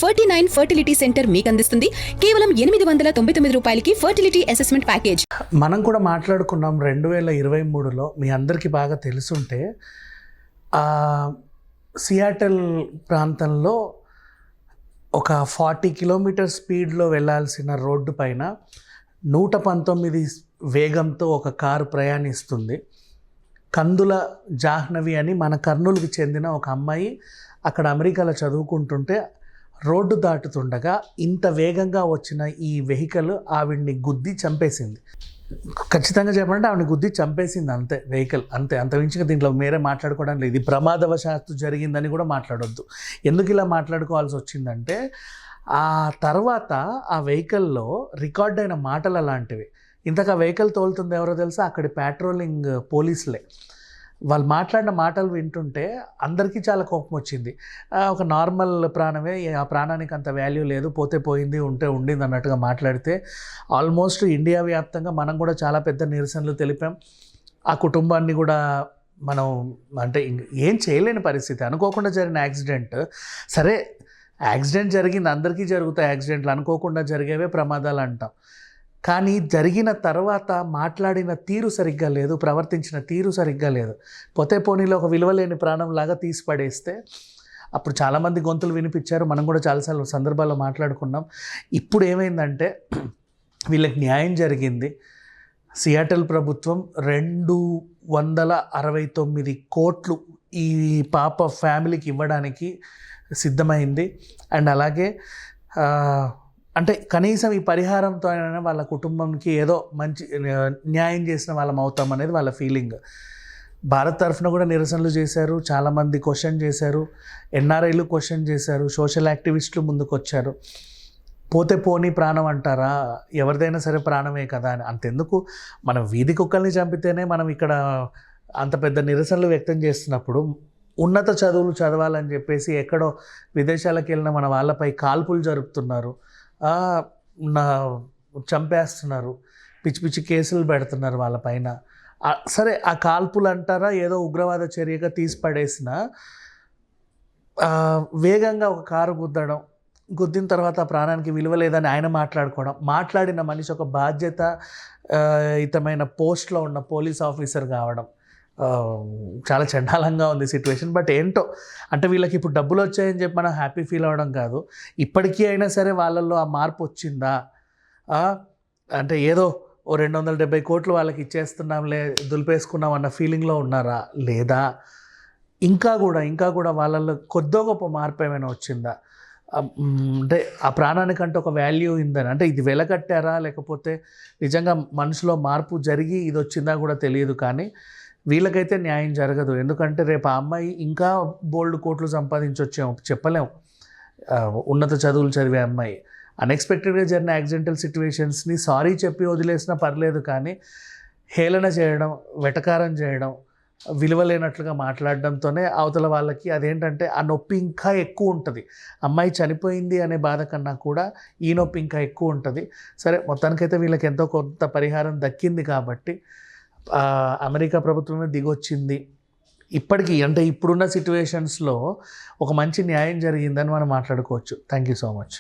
49 fertility centre మీకు అందిస్తుంది కేవలం 899 రూపాయలకి ఫర్టిలిటీ అసెస్మెంట్ ప్యాకేజ్. మనం కూడా మాట్లాడుకున్నాం 2023లో మీ అందరికీ బాగా తెలుసుంటే సియాటల్ ప్రాంతంలో ఒక 40 కిలోమీటర్ స్పీడ్లో వెళ్ళాల్సిన రోడ్డు పైన 119 వేగంతో ఒక కారు ప్రయాణిస్తుంది. కందుల జాహ్నవి అని మన కర్నూలుకి చెందిన ఒక అమ్మాయి అక్కడ అమెరికాలో చదువుకుంటుంటే రోడ్డు దాటుతుండగా ఇంత వేగంగా వచ్చిన ఈ వెహికల్ ఆవిడ్ని గుద్ది చంపేసింది. ఖచ్చితంగా చెప్పాలంటే ఆవిడని గుద్ది చంపేసింది అంతే, వెహికల్ అంతే. అంతమించి దీంట్లో మేరే మాట్లాడుకోవడం లేదు. ఇది ప్రమాదవశాత్తు జరిగిందని కూడా మాట్లాడొద్దు. ఎందుకు ఇలా మాట్లాడుకోవాల్సి వచ్చిందంటే ఆ తర్వాత ఆ వెహికల్లో రికార్డ్ అయిన మాటలు అలాంటివి. ఇంతగా వెహికల్ తోలుతుంది ఎవరో తెలుసా, అక్కడి పెట్రోలింగ్ పోలీసులే. వాళ్ళు మాట్లాడిన మాటలు వింటుంటే అందరికీ చాలా కోపం వచ్చింది. ఒక నార్మల్ ప్రాణమే, ఆ ప్రాణానికి అంత వాల్యూ లేదు, పోతే పోయింది, ఉంటే ఉండింది అన్నట్టుగా మాట్లాడితే ఆల్మోస్ట్ ఇండియా వ్యాప్తంగా మనం కూడా చాలా పెద్ద నిరసనలు తెలిపాం. ఆ కుటుంబాన్ని కూడా మనం అంటే ఏం చేయలేని పరిస్థితి. అనుకోకుండా జరిగిన యాక్సిడెంట్. సరే, యాక్సిడెంట్ జరిగింది, అందరికీ జరుగుతాయి యాక్సిడెంట్లు, అనుకోకుండా జరిగేవే ప్రమాదాలు అంటాం. కానీ జరిగిన తర్వాత మాట్లాడిన తీరు సరిగ్గా లేదు, ప్రవర్తించిన తీరు సరిగ్గా లేదు. పోతే పోనీలో ఒక విలువలేని ప్రాణంలాగా తీసి పడేస్తే అప్పుడు చాలామంది గొంతులు వినిపించారు. మనం కూడా చాలాసార్లు సందర్భాల్లో మాట్లాడుకున్నాం. ఇప్పుడు ఏమైందంటే వీళ్ళకి న్యాయం జరిగింది. సియాటల్ ప్రభుత్వం 269 కోట్లు ఈ పాప ఫ్యామిలీకి ఇవ్వడానికి సిద్ధమైంది. అండ్ అలాగే అంటే కనీసం ఈ పరిహారంతో అయినా వాళ్ళ కుటుంబంకి ఏదో మంచి న్యాయం చేసిన వాళ్ళం అవుతాం అనేది వాళ్ళ ఫీలింగ్. భారత్ తరఫున కూడా నిరసనలు చేశారు, చాలామంది క్వశ్చన్ చేశారు, ఎన్ఆర్ఐలు క్వశ్చన్ చేశారు, సోషల్ యాక్టివిస్టులు ముందుకు వచ్చారు. పోతే పోనీ ప్రాణం అంటారా, ఎవరిదైనా సరే ప్రాణమే కదా అని. అంతెందుకు, మనం వీధి కుక్కల్ని చంపితేనే మనం ఇక్కడ అంత పెద్ద నిరసనలు వ్యక్తం చేస్తున్నప్పుడు ఉన్నత చదువులు చదవాలని చెప్పేసి ఎక్కడో విదేశాలకు వెళ్ళిన మన వాళ్ళపై కాల్పులు జరుపుతున్నారు, చంపేస్తున్నారు, పిచ్చి పిచ్చి కేసులు పెడుతున్నారు వాళ్ళపైన. సరే, ఆ కాల్పులు అంటారా ఏదో ఉగ్రవాద చర్యగా తీసి పడేసిన వేగంగా ఒక కారు గుద్దిన తర్వాత ఆ ప్రాణానికి విలువ లేదని ఆయన మాట్లాడుకోవడం, మాట్లాడిన మనిషి ఒక బాధ్యతాయుతమైన పోస్ట్లో ఉన్న పోలీస్ ఆఫీసర్ కావడం చాలా చండాలంగా ఉంది సిచ్యువేషన్. బట్ ఏంటో అంటే వీళ్ళకి ఇప్పుడు డబ్బులు వచ్చాయని చెప్పి మనం హ్యాపీ ఫీల్ అవ్వడం కాదు. ఇప్పటికీ అయినా సరే వాళ్ళల్లో ఆ మార్పు వచ్చిందా, అంటే ఏదో ఓ 270 కోట్లు వాళ్ళకి ఇచ్చేస్తున్నాంలే, దులిపేసుకున్నాం అన్న ఫీలింగ్లో ఉన్నారా, లేదా ఇంకా కూడా వాళ్ళల్లో కొద్దో గొప్ప మార్పు ఏమైనా వచ్చిందా, అంటే ఆ ప్రాణానికంటే ఒక వాల్యూ ఉందని, అంటే ఇది వెలకట్టారా లేకపోతే నిజంగా మనసులో మార్పు జరిగి ఇది వచ్చిందా కూడా తెలియదు. కానీ వీళ్ళకైతే న్యాయం జరగదు. ఎందుకంటే రేపు ఆ అమ్మాయి ఇంకా బోల్డ్ కోట్లు సంపాదించొచ్చాము చెప్పలేము. ఉన్నత చదువులు చదివే అమ్మాయి అన్ఎక్స్పెక్టెడ్గా జరిగిన యాక్సిడెంటల్ సిచ్యువేషన్స్ని సారీ చెప్పి వదిలేసినా పర్లేదు, కానీ హేళన చేయడం, వెటకారం చేయడం, విలువలేనట్లుగా మాట్లాడడంతోనే అవతల వాళ్ళకి అదేంటంటే ఆ నొప్పి ఇంకా ఎక్కువ ఉంటుంది. అమ్మాయి చనిపోయింది అనే బాధ కన్నా కూడా ఈ నొప్పి ఇంకా ఎక్కువ ఉంటుంది. సరే, మొత్తానికైతే వీళ్ళకి ఎంతో కొంత పరిహారం దక్కింది కాబట్టి అమెరికా ప్రభుత్వమే దిగొచ్చింది. ఇప్పటికీ అంటే ఇప్పుడున్న సిచ్యువేషన్స్లో ఒక మంచి న్యాయం జరిగిందని మనం మాట్లాడుకోవచ్చు. Thank you so much.